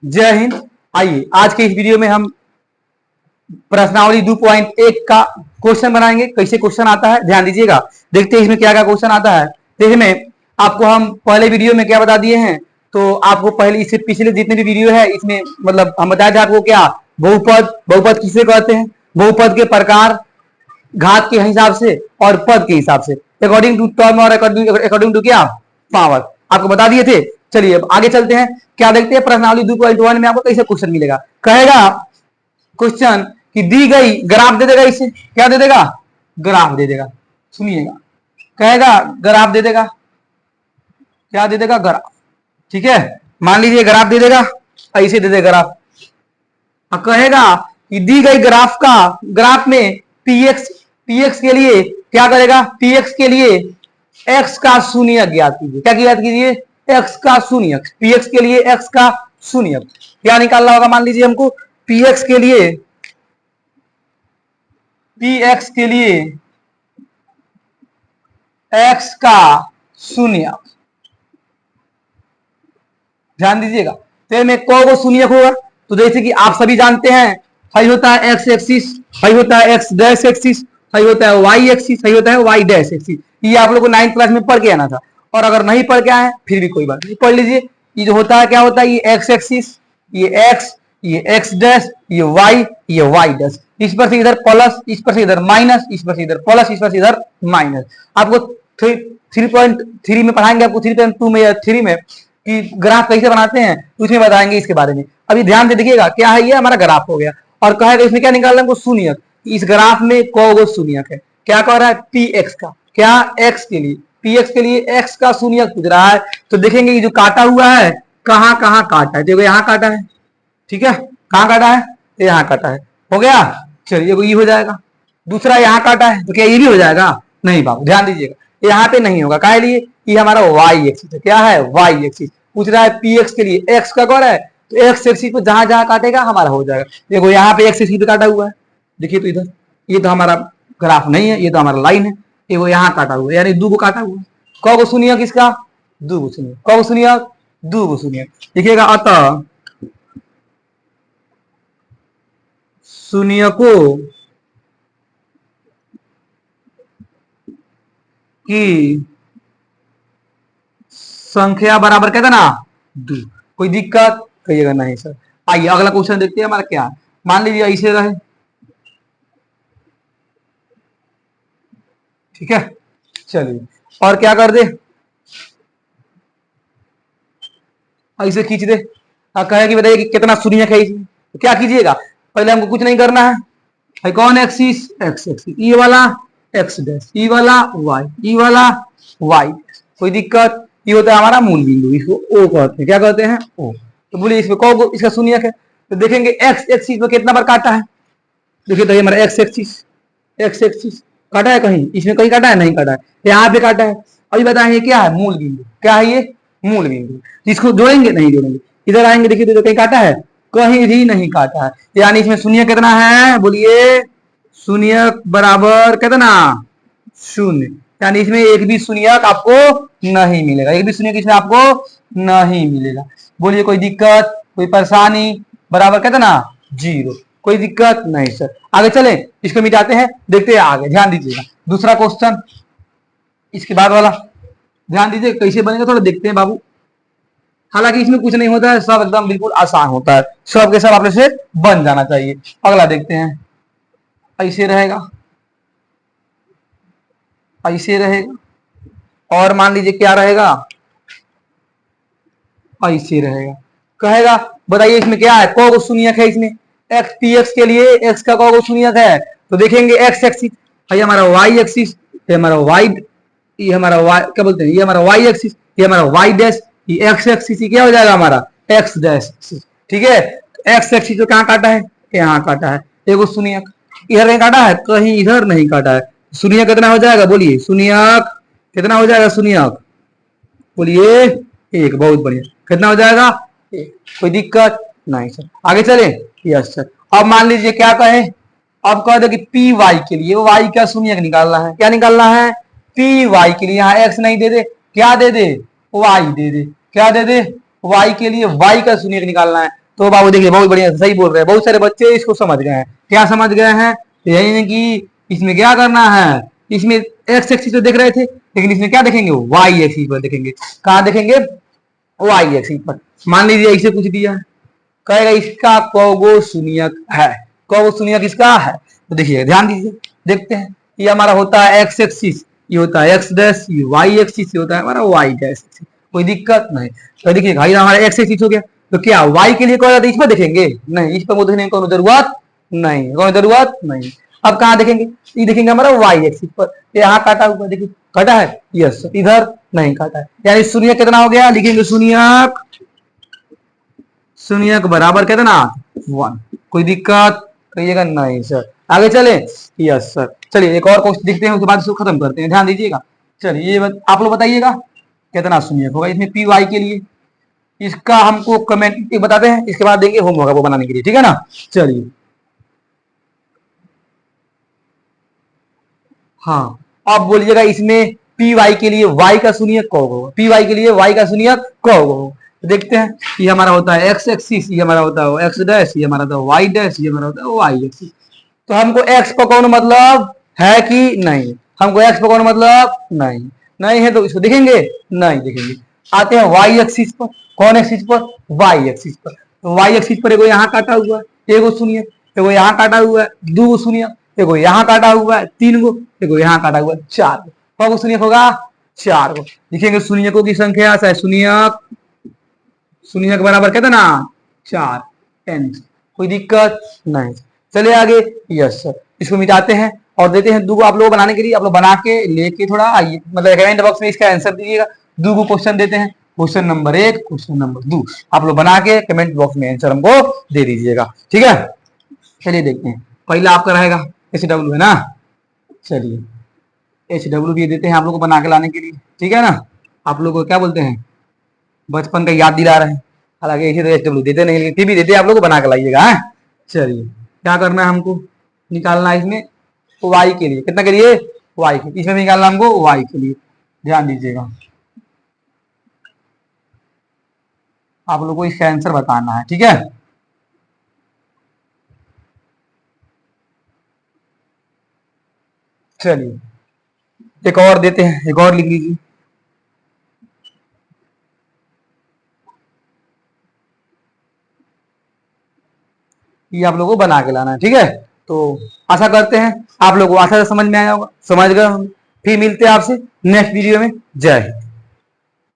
जय हिंद। आइए आज के इस वीडियो में हम प्रश्नावली 2.1 का क्वेश्चन बनाएंगे। कैसे क्वेश्चन आता है ध्यान दीजिएगा। देखते हैं इसमें क्या क्या क्वेश्चन आता है। तो इसमें आपको हम पहले वीडियो में क्या बता दिए हैं, तो आपको पहले इससे पिछले जितने भी वीडियो है इसमें मतलब हम बताए थे आपको क्या बहुपद, बहुपद किसे कहते हैं, बहुपद के प्रकार, घात के हिसाब से और पद के हिसाब से, अकॉर्डिंग टू टर्म और अकॉर्डिंग टू क्या पावर, आपको बता दिए थे। चलिए अब आगे चलते हैं, क्या देखते हैं प्रश्नावली 2.1 में आपको कैसे क्वेश्चन मिलेगा। कहेगा क्वेश्चन कि दी गई ग्राफ दे देगा, इसे क्या दे देगा, ग्राफ दे देगा। सुनिएगा, कहेगा ग्राफ दे देगा, क्या दे देगा, ग्राफ। ठीक है, मान लीजिए ग्राफ दे देगा, ऐसे दे देगा ग्राफ। कहेगा कि दी गई ग्राफ का, ग्राफ में पीएक्स के लिए क्या करेगा, पीएक्स के लिए एक्स का शून्य ज्ञात कीजिए। क्या ज्ञात कीजिए, एक्स का शून्य। पीएक्स के लिए एक्स का शून्य क्या निकालना होगा, मान लीजिए हमको पीएक्स के लिए एक्स का शून्य, ध्यान दीजिएगा। तो में को शून्य होगा, तो जैसे कि आप सभी जानते हैं, हाई होता है एक्स एक्सिस, हाई होता है एक्स डैश एक्सिस, हाई होता है वाई एक्सिस, हाई होता है वाई डैश एक्सिस। ये आप लोग को 9th क्लास में पढ़ के आना था, और अगर नहीं पढ़ के आए फिर भी कोई बात नहीं, पढ़ लीजिए। ये जो होता है क्या होता है, ये एक्स एक्सिस, ये एक्स डैश, ये वाई डैश। इस पर से इधर प्लस, इस पर से इधर माइनस, इस पर से इधर प्लस, इस पर से इधर माइनस। आपको 3.3 में पढ़ाएंगे, आपको 3.2 में या 3 में कि ग्राफ कैसे बनाते हैं उसमें बताएंगे इसके बारे में। अभी ध्यान से देखिएगा, क्या है, ये हमारा ग्राफ हो गया और कहेगा इसमें क्या निकालना है, शून्य। इस ग्राफ में को शून्य है, क्या कह रहा है, पी एक्स का, क्या एक्स के लिए, पी एक्स के लिए एक्स का शून्य पूछ रहा है। तो देखेंगे ये जो काटा हुआ है कहाँ कहाँ काटा है, देखो यहाँ काटा है, ठीक है, कहाँ काटा है, यहाँ काटा है, हो गया। चलिए ये हो जाएगा। दूसरा यहाँ काटा है, तो क्या ये भी हो जाएगा, नहीं बाबू ध्यान दीजिएगा, यहाँ पे नहीं होगा। काहे लिए, ये हमारा वाई एक्सिस है, क्या है, वाई एक्सिस। पूछ रहा है पी एक्स के लिए एक्स का कौन है, तो एक्स एक्सिस पे जहां जहां काटेगा हमारा हो जाएगा। देखो यहाँ पे एक्स एक्सिस पे काटा हुआ है, देखिए तो इधर, ये तो हमारा ग्राफ नहीं है, ये तो हमारा लाइन है, ये वो यहाँ काटा हुआ है, यानी दो को काटा हुआ है। कौ को सुनिए किसका, दो को सुनिए, कौ को सुनिए, दो को सुनिए। देखिएगा, अतः शून्य को की संख्या बराबर कहते ना दो। कोई दिक्कत कहिएगा नहीं सर। आइए अगला क्वेश्चन देखते हैं हमारा क्या है। मान लीजिए ऐसे रहे, ठीक है, चलिए और क्या कर दे, ऐसे खींच दे। कहे कि बताइए कि कितना शून्य है इसमें, तो क्या कीजिएगा, पहले हमको कुछ नहीं करना है, कौन एक्सिस, एक्स एक्सिस, ई वाला एक्स डैश, ई वाला वाई, ई वाला वाई डैश। कोई दिक्कत, ये होता है हमारा मूल बिंदु, इसको ओ कहते हैं, क्या कहते हैं, ओ। तो बोलिए इसमें को इसका शून्य है, तो देखेंगे एक्स एक्सिस में कितना बार काटा है। देखिए तो ये हमारा एक्स एक्सिस काटा है, कहीं इसमें कहीं काटा है, नहीं काटा है, यहाँ पे काटा है। अभी बताएंगे क्या है, मूल बिंदु, क्या है ये, मूल बिंदु। इसको जोड़ेंगे, नहीं जोड़ेंगे, इधर आएंगे, देखिए तो कहीं काटा है, कहीं भी नहीं काटा है, यानी इसमें शून्य कितना है, बोलिए शून्य बराबर कितना, शून्य, यानी इसमें एक भी शून्य आपको नहीं मिलेगा, एक भी शून्य इसमें आपको नहीं मिलेगा। बोलिए कोई दिक्कत, कोई परेशानी, बराबर कितना, जीरो, कोई दिक्कत नहीं सर। आगे चले, इसको मिटाते हैं, देखते हैं आगे, ध्यान दीजिएगा। दूसरा क्वेश्चन, इसके बाद वाला ध्यान दीजिए कैसे बनेगा, थोड़ा देखते हैं बाबू। हालांकि इसमें कुछ नहीं होता है, सब एकदम बिल्कुल आसान होता है, सब के सब आप से बन जाना चाहिए। अगला देखते हैं, ऐसे रहेगा, ऐसे रहेगा, और मान लीजिए क्या रहेगा, ऐसे रहेगा। कहेगा बताइए इसमें क्या है, को शून्य है, इसमें एक्स पी एक्स के लिए एक्स का को शून्य है, तो देखेंगे एक्स एक्सिस, ये हमारा वाई एक्सिस, ये हमारा वाई, ये हमारा वाई क्या बोलते हैं, ये हमारा वाई एक्सिस, ये हमारा वाई डैश, ये एक्स एक्सिस क्या हो जाएगा हमारा एक्स डैश एक्सिस। ठीक है, एक्स एक्सिस तो कहाँ काटा है, यहाँ काटा है, एगो शून्य इधर नहीं काटा है, कहीं इधर नहीं काटा है। शून्य कितना हो जाएगा, बोलिए शून्य कितना हो जाएगा, शून्य बोलिए एक, बहुत बढ़िया, कितना हो जाएगा एक, कोई दिक्कत नहीं सर। आगे चले, यस सर। अब मान लीजिए क्या कहे, अब कह दो कि पी वाई के लिए वाई का शून्य निकालना है, क्या निकालना है, पी वाई के लिए, यहाँ एक्स नहीं दे दे, क्या दे दे, वाई दे दे, क्या दे दे, वाई के लिए वाई का शून्य निकालना है। तो बाबू देखिए बहुत बढ़िया सही बोल रहे हैं, बहुत सारे बच्चे इसको समझ गए हैं। क्या समझ गए हैं? तो यही है कि इसमें क्या करना है, इसमें एक्स एक्सिस तो देख रहे थे, लेकिन इसमें क्या देखेंगे, वाई एक्सिस पर देखेंगे। कहाँ देखेंगे? वाई एक्सिस पर। मान लीजिए इसे कुछ दिया है, कहेगा इसका कौगो शून्यक है। कौगो शून्यक इसका है, तो देखिए ध्यान दीजिए, देखते हैं। ये हमारा होता है एक्स एक्सिस, ये होता है एक्स डैश, ये वाई एक्सिस, ये होता है हमारा वाई डैश। कोई दिक्कत नहीं। तो देखिए भाई हमारा एक्स एक्सिस हो गया, तो क्या वाई के लिए कौन इस पर देखेंगे? नहीं, इस पर वो देखने की कोई जरूरत नहीं, कोई जरूरत नहीं। अब कहाँ देखेंगे? ये देखेंगे हमारा वाई एक्सिस पर। यहाँ काटा हुआ देखिए, काटा है, यस, इधर नहीं काटा है। यानी शून्य कितना हो गया? लिखेंगे शून्यक, शून्यक बराबर कितना? 1। कोई दिक्कत? कहिएगा नहीं सर। आगे चले? Yes sir. चलिए एक और क्वेश्चन देखते हैं, उसके बाद इसको खत्म करते हैं, ध्यान दीजिएगा। चलिए ये आप लोग बताइएगा कितना शून्यक होगा इसमें पी वाई के लिए। इसका हमको कमेंट बताते हैं, इसके बाद देंगे होमवर्क वो बनाने के लिए, ठीक है ना। चलिए हाँ, अब बोलिएगा इसमें पी वाई के लिए वाई का शून्यक कौन होगा? पी वाई के लिए वाई का शून्यक कौन होगा? देखते हैं। ये हमारा होता है एक्स एक्सिस, ये हमारा होता है एक्स डैश, ये हमारा होता है वाई डैश, ये हमारा होता है वाई एक्सिस। तो हमको एक्स पर कौन मतलब है कि नहीं? हमको एक्स पर कौन मतलब नहीं, नहीं है तो इसको देखेंगे नहीं देखेंगे। आते हैं वाई एक्सिस पर। कौन एक्सिस पर? वाई एक्सिस पर। तो वाई एक्सिस पर एगो यहाँ काटा हुआ है, एगो शून्य, एगो यहाँ काटा हुआ है, दो गो शून्य, एगो यहाँ काटा हुआ है, तीन गो, एगो यहाँ काटा हुआ है, चार गो। कौन शून्य होगा? चार गो। लिखेंगे शून्यकों की संख्या चाहे शून्यक, शून्यक बराबर कितना? 4 एन। कोई दिक्कत नहीं। चलिए आगे। Yes sir. इसको मिटाते हैं और देते हैं दो आप लोग बनाने के लिए। आप लोग बना के लेके थोड़ा आइए, मतलब कमेंट बॉक्स में इसका आंसर दीजिएगा। दो को क्वेश्चन देते हैं, क्वेश्चन नंबर 1, क्वेश्चन नंबर 2। आप लोग बना के कमेंट बॉक्स में आंसर हमको दे दीजिएगा, ठीक है। चलिए देखते हैं, पहला आपका रहेगा एच डब्ल्यू, है ना। चलिए एच डब्ल्यू भी देते हैं आप लोग को बना के लाने के लिए, ठीक है ना। आप लोग को क्या बोलते हैं, बचपन का याद दिला रहे हैं। हालांकि ऐसे तो एच डब्ल्यू देते नहीं, लेकिन फिर भी देते, आप लोग को बना के लाइएगा। चलिए क्या करना है हमको, निकालना है इसमें वाई के लिए। कितना करिए? वाई के। इसमें निकालना हमको वाई के लिए, ध्यान दीजिएगा। आप लोग को इसका आंसर बताना है, ठीक है। चलिए एक और देते हैं, एक और लिख लीजिए। ये आप लोगों को बना के लाना है, ठीक है। तो आशा करते हैं आप लोगों को आशा से समझ में आया होगा, समझ गए हम। फिर मिलते हैं आपसे नेक्स्ट वीडियो में। जय हिंद।